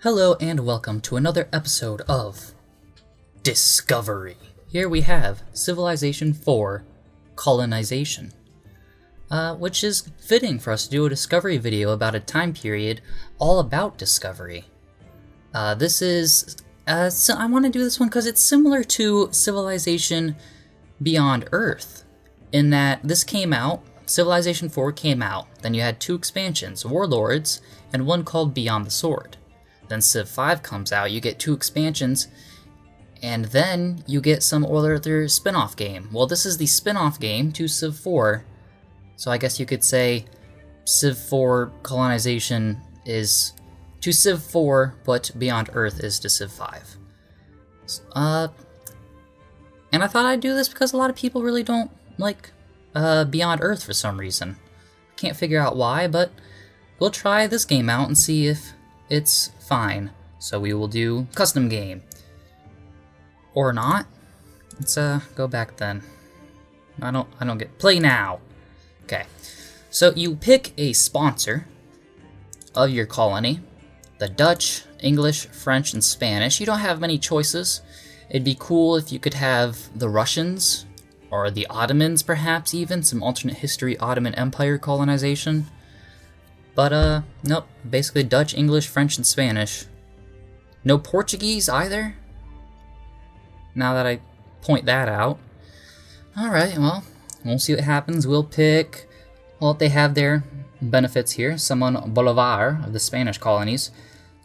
Hello and welcome to another episode of Discovery. Here we have Civilization IV, Colonization, which is fitting for us to do a discovery video about a time period all about discovery. I want to do this one because it's similar to Civilization Beyond Earth, in that this came out, Civilization IV came out, then you had two expansions, Warlords, and one called Beyond the Sword. Then Civ V comes out, you get two expansions, and then you get some other spin-off game. Well, this is the spin-off game to Civ IV, so I guess you could say Civ IV Colonization is to Civ IV, but Beyond Earth is to Civ V. And I thought I'd do this because a lot of people really don't like Beyond Earth for some reason. Can't figure out why, but we'll try this game out and see if it's fine. So we will do custom game. Or not. Let's go back then. I don't get play now. Okay. So you pick a sponsor of your colony. The Dutch, English, French, and Spanish. You don't have many choices. It'd be cool if you could have the Russians or the Ottomans, perhaps even some alternate history Ottoman Empire colonization. But nope, basically Dutch, English, French, and Spanish. No Portuguese either? Now that I point that out. Alright, well, we'll see what happens. We'll pick, well, they have their benefits here. Simon Bolivar of the Spanish colonies.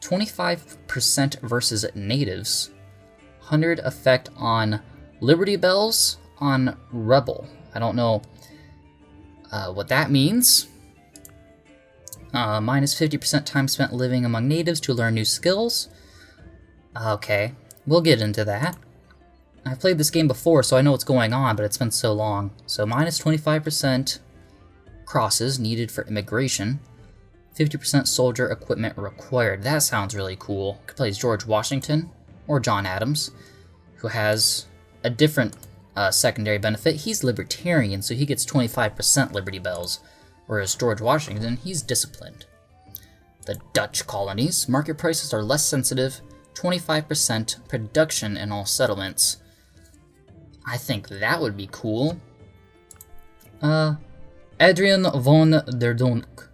25% versus natives. 100 effect on Liberty Bells on Rebel. I don't know what that means. Minus 50% time spent living among natives to learn new skills. Okay, we'll get into that. I've played this game before, so I know what's going on, but it's been so long. So minus 25% crosses needed for immigration. 50% soldier equipment required. That sounds really cool. Could play as George Washington or John Adams, who has a different secondary benefit. He's libertarian, so he gets 25% Liberty Bells. Whereas George Washington, he's disciplined. The Dutch colonies, market prices are less sensitive, 25% production in all settlements. I think that would be cool. Adrian von der Donk,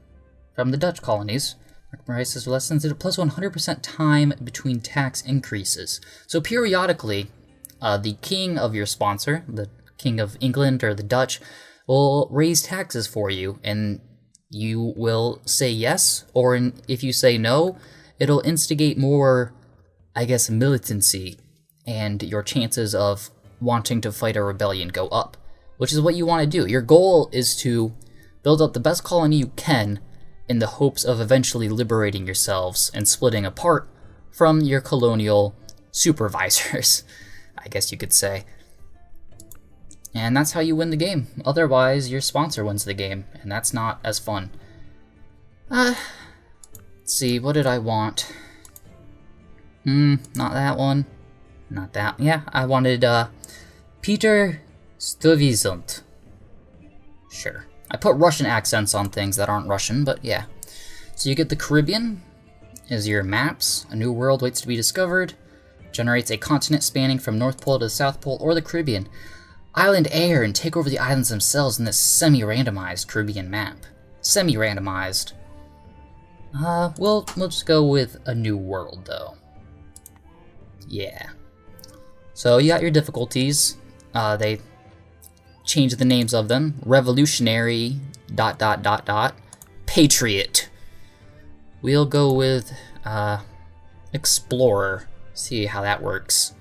from the Dutch colonies, market prices are less sensitive, plus 100% time between tax increases. So periodically, the king of your sponsor, the king of England or the Dutch, will raise taxes for you, and you will say yes, or if you say no, it'll instigate more, I guess, militancy, and your chances of wanting to fight a rebellion go up, which is what you want to do. Your goal is to build up the best colony you can in the hopes of eventually liberating yourselves and splitting apart from your colonial supervisors, I guess you could say. And that's how you win the game. Otherwise, your sponsor wins the game, and that's not as fun. Let's see, what did I want? Not that one. Not that. Yeah, I wanted, Peter Stuyvesant. Sure. I put Russian accents on things that aren't Russian, but yeah. So you get the Caribbean is your maps. A new world waits to be discovered. Generates a continent spanning from North Pole to the South Pole or the Caribbean. Island air and take over the islands themselves in this semi-randomized Caribbean map. Semi-randomized. We'll just go with a new world, though. Yeah. So you got your difficulties. They changed the names of them. Revolutionary, ... Patriot. We'll go with, Explorer. See how that works.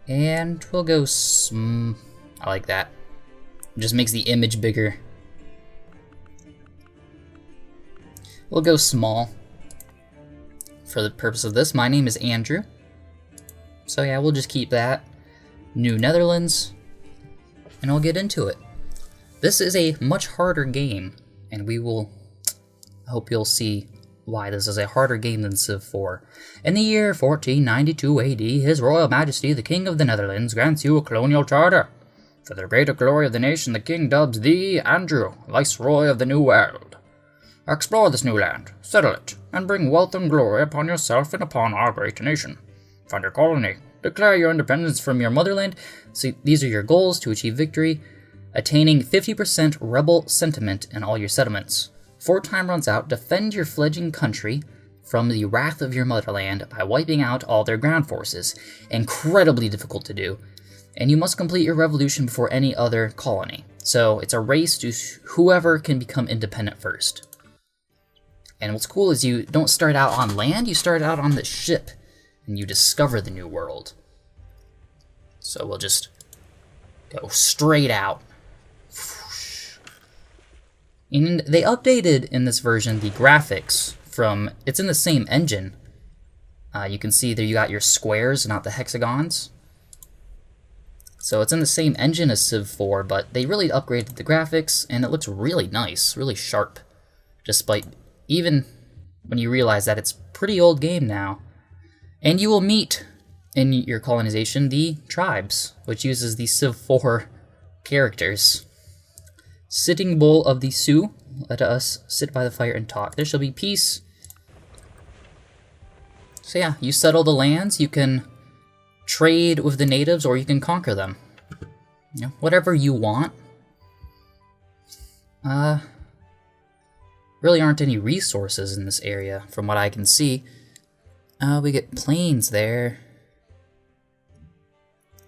And we'll go I like that. It just makes the image bigger. We'll go small. For the purpose of this, my name is Andrew. So yeah, we'll just keep that. New Netherlands. And I'll get into it. This is a much harder game, and I hope you'll see why this is a harder game than Civ IV. In the year 1492 AD, His Royal Majesty the King of the Netherlands grants you a colonial charter. For the greater glory of the nation, the king dubs thee Andrew, Viceroy of the New World. Explore this new land, settle it, and bring wealth and glory upon yourself and upon our great nation. Found your colony. Declare your independence from your motherland. So these are your goals to achieve victory. Attaining 50% rebel sentiment in all your settlements. Before time runs out, defend your fledgling country from the wrath of your motherland by wiping out all their ground forces. Incredibly difficult to do. And you must complete your revolution before any other colony. So it's a race to whoever can become independent first. And what's cool is you don't start out on land, you start out on the ship. And you discover the new world. So we'll just go straight out. And they updated in this version the graphics from, it's in the same engine. You can see there you got your squares, not the hexagons. So it's in the same engine as Civ IV, but they really upgraded the graphics, and it looks really nice, really sharp. Despite, even when you realize that it's a pretty old game now. And you will meet, in your colonization, the tribes, which uses the Civ IV characters. Sitting Bull of the Sioux, let us sit by the fire and talk. There shall be peace. So yeah, you settle the lands, you can trade with the natives, or you can conquer them. You know, whatever you want. Really aren't any resources in this area, from what I can see. We get plains there.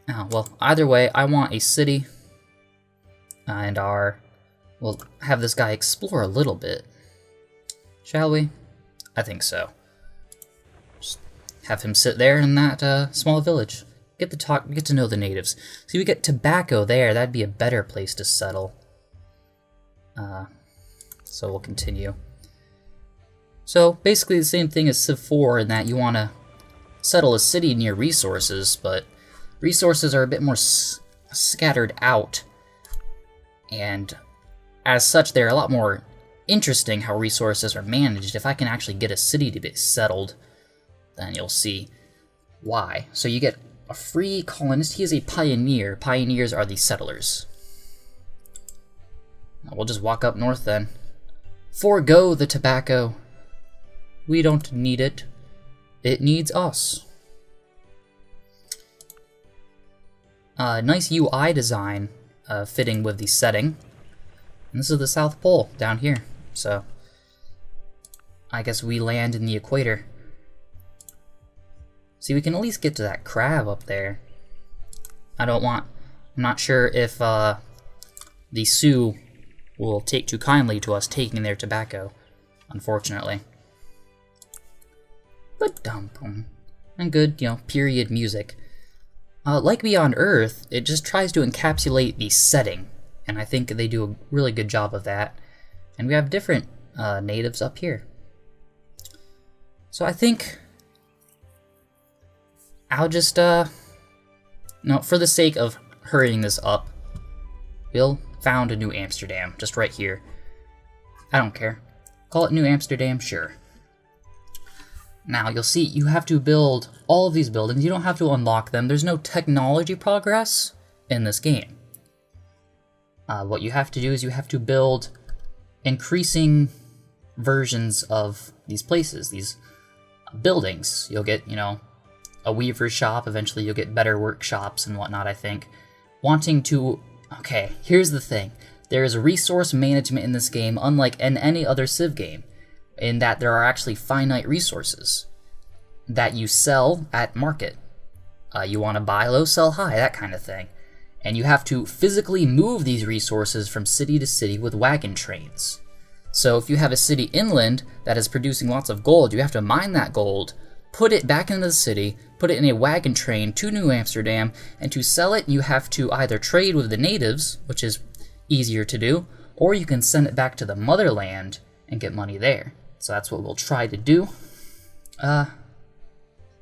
Oh, well, either way, I want a city. And we'll have this guy explore a little bit. Shall we? I think so. Just have him sit there in that small village. Get to know the natives. See, we get tobacco there. That'd be a better place to settle. So we'll continue. So basically the same thing as Civ IV in that you want to settle a city near resources, but resources are a bit more scattered out. And as such, they're a lot more interesting how resources are managed. If I can actually get a city to be settled, then you'll see why. So you get a free colonist. He is a pioneer. Pioneers are the settlers. Now we'll just walk up north then. Forgo the tobacco. We don't need it. It needs us. Nice UI design fitting with the setting. And this is the South Pole down here. So I guess we land in the equator. See, we can at least get to that crab up there. I'm not sure if the Sioux will take too kindly to us taking their tobacco, unfortunately. But and good, period music. Like Beyond Earth, it just tries to encapsulate the setting, and I think they do a really good job of that. And we have different natives up here. So I think I'll just, no, for the sake of hurrying this up, we'll found a New Amsterdam, just right here. I don't care. Call it New Amsterdam, sure. Now, you'll see you have to build all of these buildings. You don't have to unlock them. There's no technology progress in this game. What you have to do is you have to build increasing versions of these places, these buildings. You'll get, a weaver shop. Eventually you'll get better workshops and whatnot, I think. Wanting to... Okay, here's the thing. There is resource management in this game, unlike in any other Civ game, in that there are actually finite resources that you sell at market. You want to buy low, sell high, that kind of thing. And you have to physically move these resources from city to city with wagon trains. So if you have a city inland that is producing lots of gold, you have to mine that gold, put it back into the city, put it in a wagon train to New Amsterdam, and to sell it, you have to either trade with the natives, which is easier to do, or you can send it back to the motherland and get money there. So that's what we'll try to do.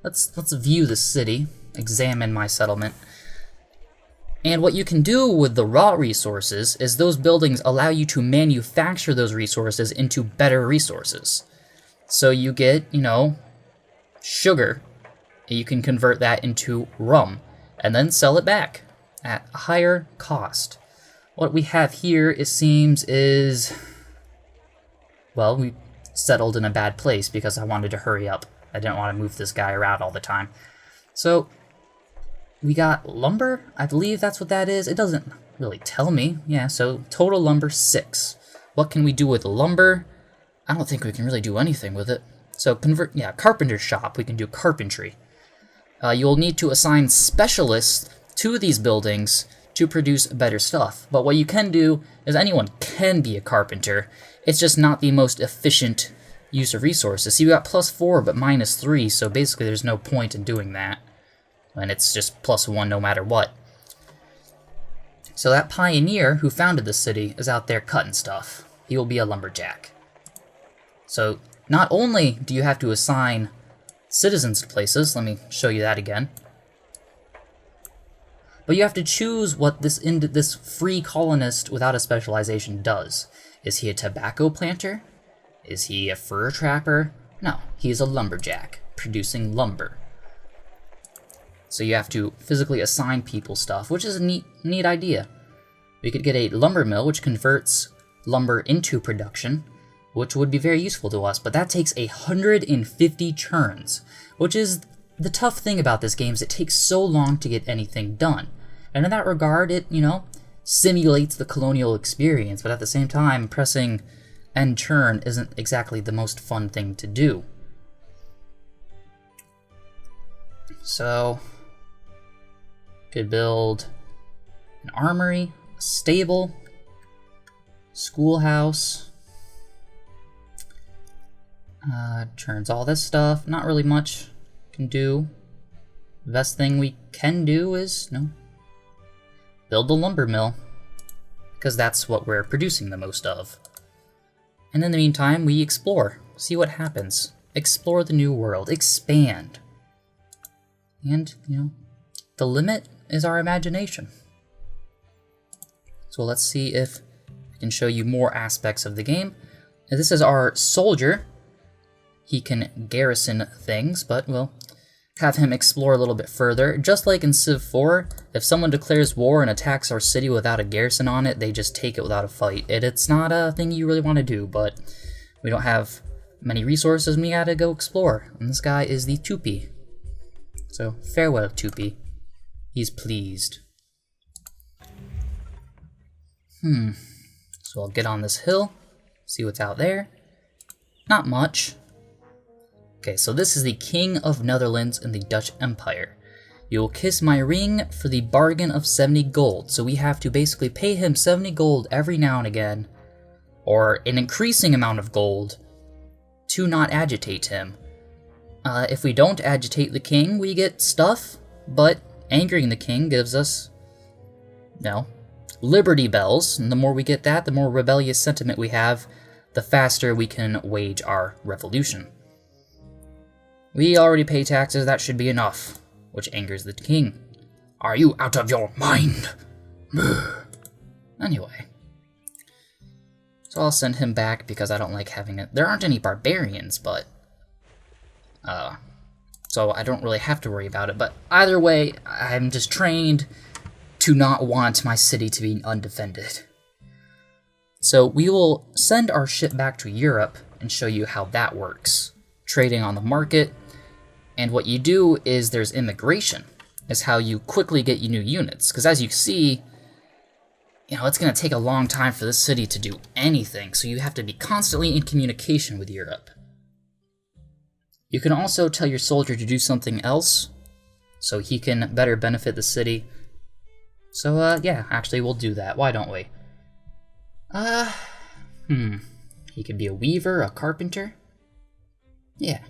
Let's view the city, examine my settlement. And what you can do with the raw resources is those buildings allow you to manufacture those resources into better resources. So you get, sugar. You can convert that into rum and then sell it back at a higher cost. What we have here, it seems, is well, we settled in a bad place because I wanted to hurry up. I didn't want to move this guy around all the time. So, we got lumber? I believe that's what that is. It doesn't really tell me. Yeah, so total lumber 6. What can we do with lumber? I don't think we can really do anything with it. So carpenter shop, we can do carpentry. You'll need to assign specialists to these buildings to produce better stuff. But what you can do is anyone can be a carpenter. It's just not the most efficient use of resources. So you got +4 but -3, so basically there's no point in doing that. And it's just +1 no matter what. So that pioneer who founded the city is out there cutting stuff. He will be a lumberjack. So not only do you have to assign citizens to places, let me show you that again, but you have to choose what this free colonist without a specialization does. Is he a tobacco planter? Is he a fur trapper? No, he's a lumberjack, producing lumber. So you have to physically assign people stuff, which is a neat idea. We could get a lumber mill, which converts lumber into production, which would be very useful to us, but that takes 150 turns, which is the tough thing about this game is it takes so long to get anything done. And in that regard, it, simulates the colonial experience, but at the same time, pressing end turn isn't exactly the most fun thing to do. So, could build an armory, a stable, schoolhouse. Turns all this stuff. Not really much can do. The best thing we can do is, build the lumber mill, because that's what we're producing the most of. And in the meantime, we explore, see what happens, explore the new world, expand. And, the limit is our imagination. So let's see if I can show you more aspects of the game. Now, this is our soldier. He can garrison things, but we'll have him explore a little bit further. Just like in Civ IV, if someone declares war and attacks our city without a garrison on it, they just take it without a fight. It's not a thing you really want to do, but we don't have many resources and we gotta go explore. And this guy is the Tupi. So, farewell, Tupi. He's pleased. So I'll get on this hill, see what's out there. Not much. Okay, so this is the King of Netherlands in the Dutch Empire. You will kiss my ring for the bargain of 70 gold. So we have to basically pay him 70 gold every now and again, or an increasing amount of gold, to not agitate him. If we don't agitate the king, we get stuff, but angering the king gives us, Liberty Bells. And the more we get that, the more rebellious sentiment we have, the faster we can wage our revolution. We already pay taxes, that should be enough, which angers the king. Are you out of your mind? Anyway. So I'll send him back because I don't like having it. There aren't any barbarians, but so I don't really have to worry about it. But either way, I'm just trained to not want my city to be undefended. So we will send our ship back to Europe and show you how that works. Trading on the market, and what you do is there's immigration, is how you quickly get new units. Because as you see, it's going to take a long time for this city to do anything, so you have to be constantly in communication with Europe. You can also tell your soldier to do something else, so he can better benefit the city. So, yeah, actually we'll do that. Why don't we? He could be a weaver, a carpenter. Yeah.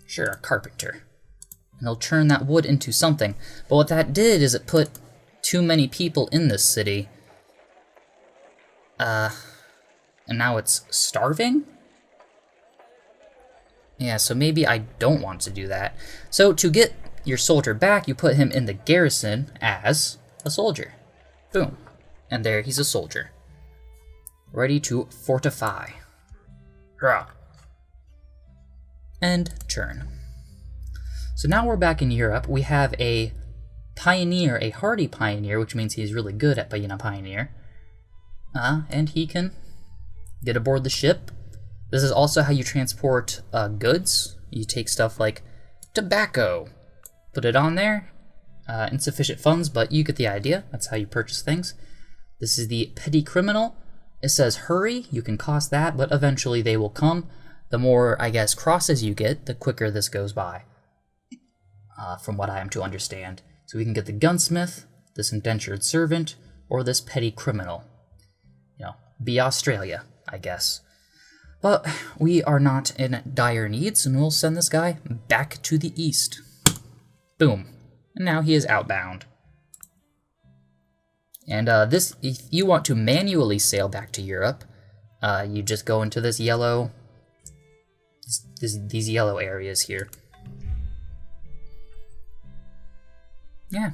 Sure, a carpenter. And he'll turn that wood into something. But what that did is it put too many people in this city. And now it's starving? Yeah, so maybe I don't want to do that. So to get your soldier back, you put him in the garrison as a soldier. Boom. And there he's a soldier. Ready to fortify. Hurrah. And turn. So now we're back in Europe. We have a pioneer, a hardy pioneer, which means he's really good at being a pioneer. And he can, get aboard the ship. This is also how you transport goods. You take stuff like tobacco, put it on there. Insufficient funds, but you get the idea. That's how you purchase things. This is the petty criminal. It says hurry. You can cost that, but eventually they will come. The more, I guess, crosses you get, the quicker this goes by, from what I am to understand. So we can get the gunsmith, this indentured servant, or this petty criminal. You know, be Australia, I guess. But we are not in dire needs, and we'll send this guy back to the east. Boom. And now he is outbound. And this, if you want to manually sail back to Europe, you just go into this yellow, these yellow areas here. Yeah.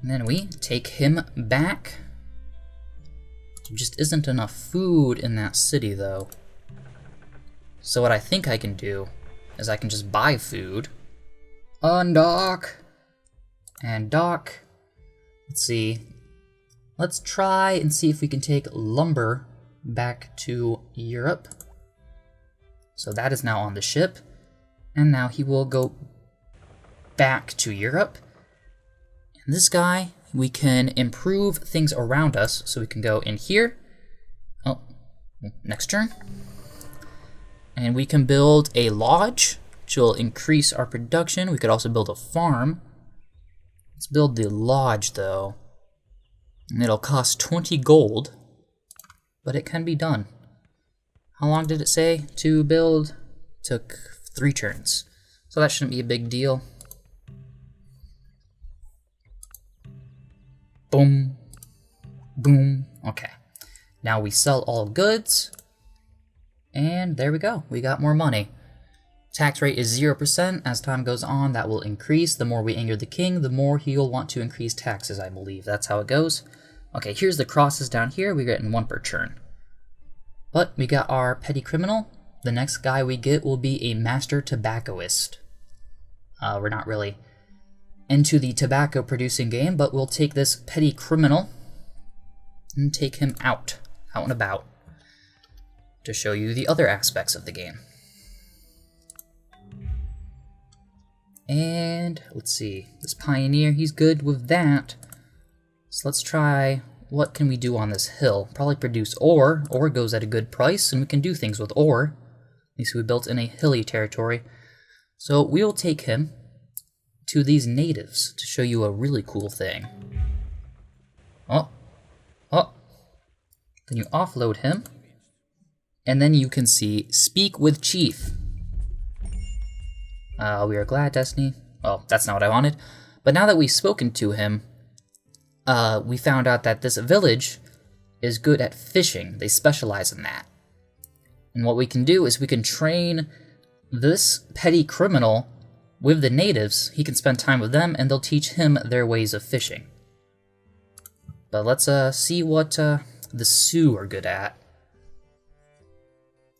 And then we take him back. There just isn't enough food in that city, though. So what I think I can do is I can just buy food. Undock. And dock. Let's see. Let's try and see if we can take lumber back to Europe. So that is now on the ship. And now he will go back to Europe. And this guy, we can improve things around us. So we can go in here. Oh, next turn. And we can build a lodge, which will increase our production. We could also build a farm. Let's build the lodge, though. And it'll cost 20 gold, but it can be done. How long did it say to build? Took 3 turns. So that shouldn't be a big deal. Boom. Boom. Okay. Now we sell all goods. And there we go. We got more money. Tax rate is 0%. As time goes on, that will increase. The more we anger the king, the more he'll want to increase taxes, I believe. That's how it goes. Okay, here's the crosses down here. We're getting 1 per turn. But we got our petty criminal. The next guy we get will be a master tobaccoist. We're not really into the tobacco producing game, but we'll take this petty criminal and take him out and about, to show you the other aspects of the game. And let's see, this pioneer, he's good with that. So let's try, what can we do on this hill? Probably produce ore. Ore goes at a good price, and we can do things with ore. At least we built in a hilly territory. So we will take him to these natives to show you a really cool thing. Oh. Then you offload him, and then you can see, speak with chief. We are glad, Destiny. Well, that's not what I wanted. But now that we've spoken to him, we found out that this village is good at fishing. They specialize in that. And what we can do is we can train this petty criminal with the natives. He can spend time with them, and they'll teach him their ways of fishing. But let's see what the Sioux are good at.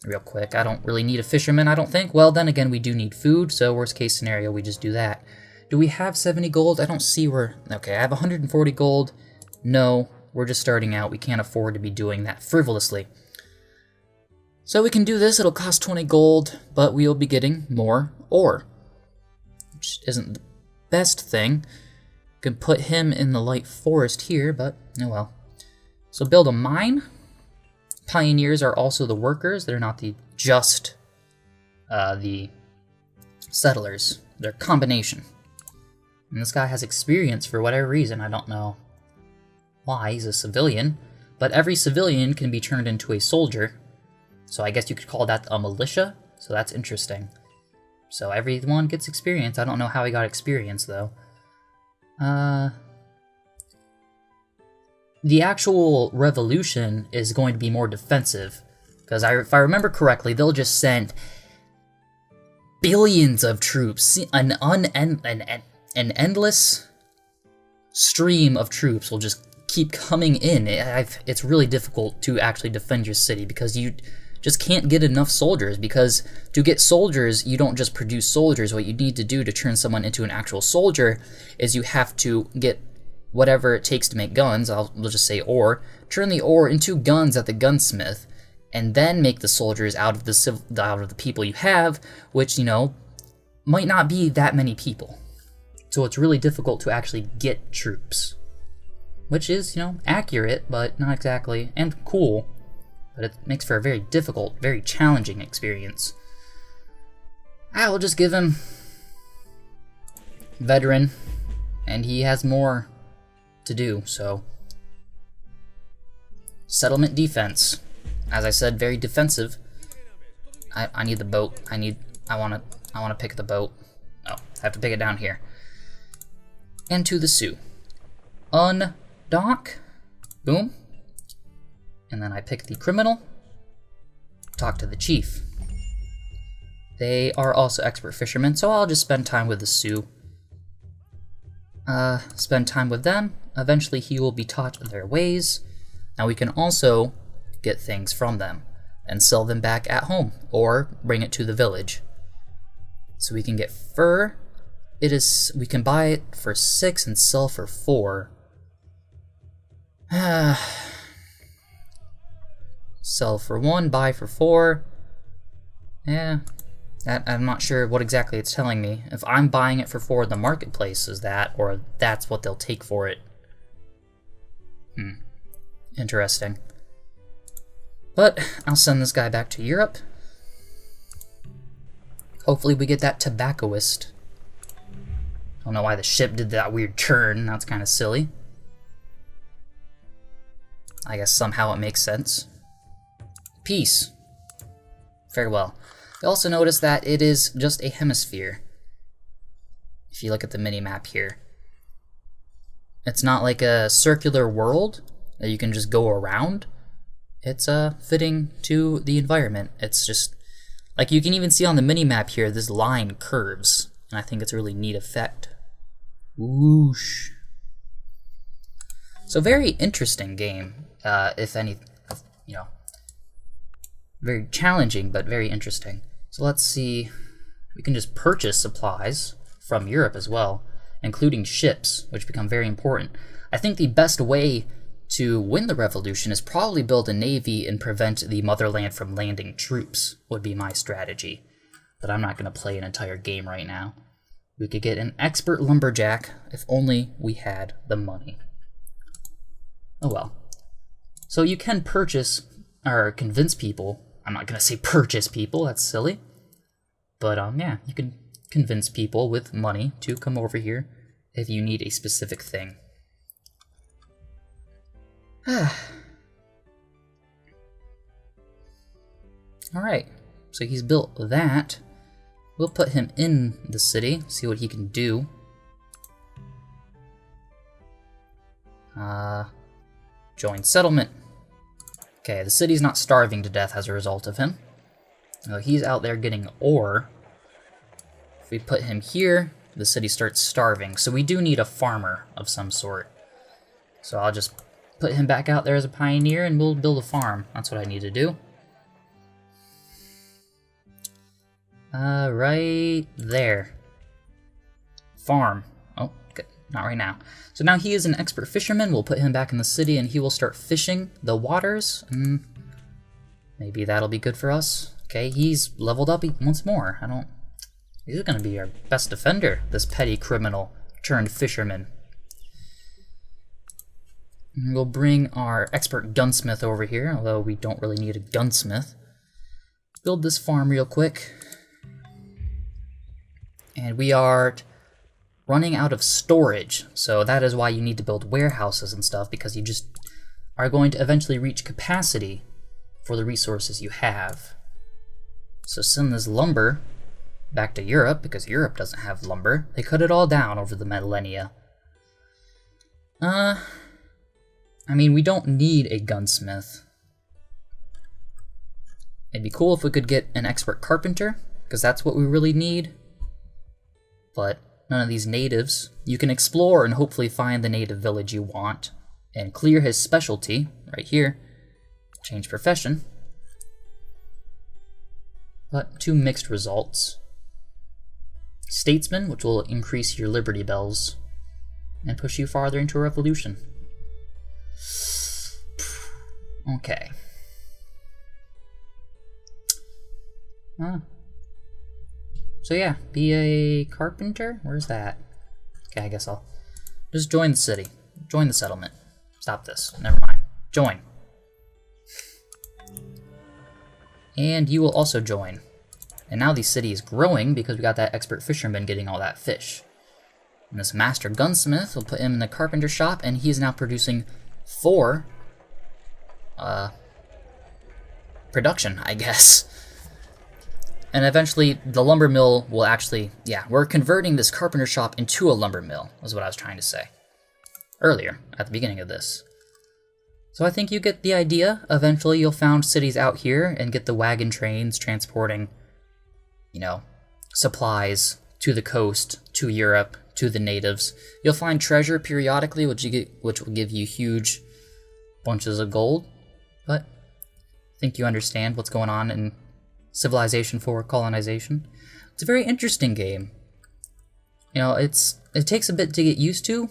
Real quick, I don't really need a fisherman, I don't think. Well, then again, we do need food, so worst case scenario, we just do that. Do we have 70 gold? I don't see where... Okay, I have 140 gold. No, we're just starting out. We can't afford to be doing that frivolously. So we can do this. It'll cost 20 gold, but we'll be getting more ore, which isn't the best thing. Can put him in the light forest here, but oh well. So build a mine. Pioneers are also the workers. They're not the settlers. They're a combination. And this guy has experience for whatever reason. I don't know why. He's a civilian. But every civilian can be turned into a soldier. So I guess you could call that a militia. So that's interesting. So everyone gets experience. I don't know how he got experience, though. The actual revolution is going to be more defensive, because if I remember correctly, they'll just send billions of troops, an endless stream of troops will just keep coming in. It's really difficult to actually defend your city, because you just can't get enough soldiers, because to get soldiers, you don't just produce soldiers. What you need to do to turn someone into an actual soldier is you have to get whatever it takes to make guns, we'll just say ore, turn the ore into guns at the gunsmith, and then make the soldiers out of the people you have, which, you know, might not be that many people. So it's really difficult to actually get troops. Which is, you know, accurate, but not exactly, and cool. But it makes for a very difficult, very challenging experience. I will just give him veteran, and he has more to do, so. Settlement defense. As I said, very defensive. I need the boat. I wanna pick the boat. Oh, I have to pick it down here. And to the Sioux. Undock. Boom. And then I pick the criminal. Talk to the chief. They are also expert fishermen, so I'll just spend time with the Sioux. Spend time with them. Eventually he will be taught their ways. Now we can also get things from them and sell them back at home or bring it to the village. So we can get fur. We can buy it for 6 and sell for 4. Sell for 1, buy for 4. Yeah, I'm not sure what exactly it's telling me. If I'm buying it for 4 in the marketplace, is that, or that's what they'll take for it. Interesting. But I'll send this guy back to Europe. Hopefully we get that tobaccoist. Don't know why the ship did that weird turn. That's kind of silly. I guess somehow it makes sense. Peace. Farewell. You also notice that it is just a hemisphere. If you look at the mini-map here. It's not like a circular world that you can just go around. It's fitting to the environment. It's just, like you can even see on the mini-map here, this line curves. And I think it's a really neat effect. Whoosh. So very interesting game, if any, you know. Very challenging, but very interesting. So let's see, we can just purchase supplies from Europe as well, including ships, which become very important. I think the best way to win the revolution is probably build a navy and prevent the motherland from landing troops, would be my strategy. But I'm not going to play an entire game right now. We could get an expert lumberjack if only we had the money. Oh well. So you can purchase, or convince people. I'm not going to say purchase people, that's silly. But yeah, you can convince people with money to come over here if you need a specific thing. Alright, so he's built that. We'll put him in the city, see what he can do. Join settlement. Okay, the city's not starving to death as a result of him. He's out there getting ore. If we put him here, the city starts starving. So we do need a farmer of some sort. So I'll just put him back out there as a pioneer and we'll build a farm. That's what I need to do. Right there. Farm. Oh, okay. Not right now. So now he is an expert fisherman. We'll put him back in the city and he will start fishing the waters. Maybe that'll be good for us. Okay, he's leveled up once more. He's gonna be our best defender, this petty criminal turned fisherman. We'll bring our expert gunsmith over here, although we don't really need a gunsmith. Build this farm real quick. And we are running out of storage, so that is why you need to build warehouses and stuff, because you just are going to eventually reach capacity for the resources you have. So send this lumber back to Europe, because Europe doesn't have lumber. They cut it all down over the millennia. I mean, we don't need a gunsmith. It'd be cool if we could get an expert carpenter, because that's what we really need. But none of these natives. You can explore and hopefully find the native village you want, and clear his specialty, right here. Change profession. But 2 mixed results. Statesman, which will increase your liberty bells. and push you farther into a revolution. Okay. So yeah, be a carpenter? Where's that? Okay, I guess I'll just join the city. Join the settlement. Stop this. Never mind. Join. And you will also join. And now the city is growing because we got that expert fisherman getting all that fish. And this master gunsmith, will put him in the carpenter shop, and he is now producing 4 production, I guess. And eventually the lumber mill will actually, yeah, we're converting this carpenter shop into a lumber mill, is what I was trying to say earlier at the beginning of this. So I think you get the idea. Eventually you'll found cities out here and get the wagon trains transporting, you know, supplies to the coast, to Europe, to the natives. You'll find treasure periodically, which will give you huge bunches of gold. But I think you understand what's going on in Civilization IV Colonization. It's a very interesting game. You know, it takes a bit to get used to,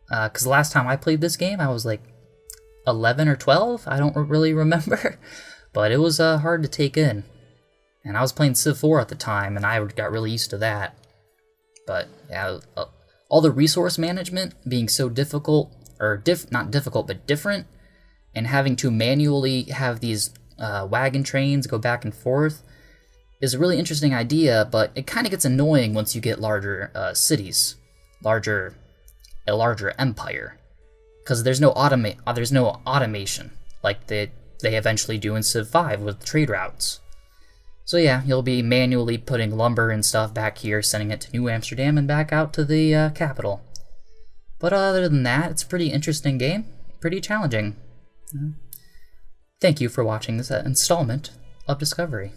because the last time I played this game, I was like 11 or 12. I don't really remember, but it was hard to take in. And I was playing Civ IV at the time, and I got really used to that. But yeah, all the resource management being so difficult, or not difficult, but different, and having to manually have these wagon trains go back and forth is a really interesting idea, but it kind of gets annoying once you get larger cities, a larger empire, because there's no automation like they eventually do in Civ V with trade routes. So yeah, you'll be manually putting lumber and stuff back here, sending it to New Amsterdam and back out to the capital. But other than that, it's a pretty interesting game, pretty challenging. Thank you for watching this installment of Discovery.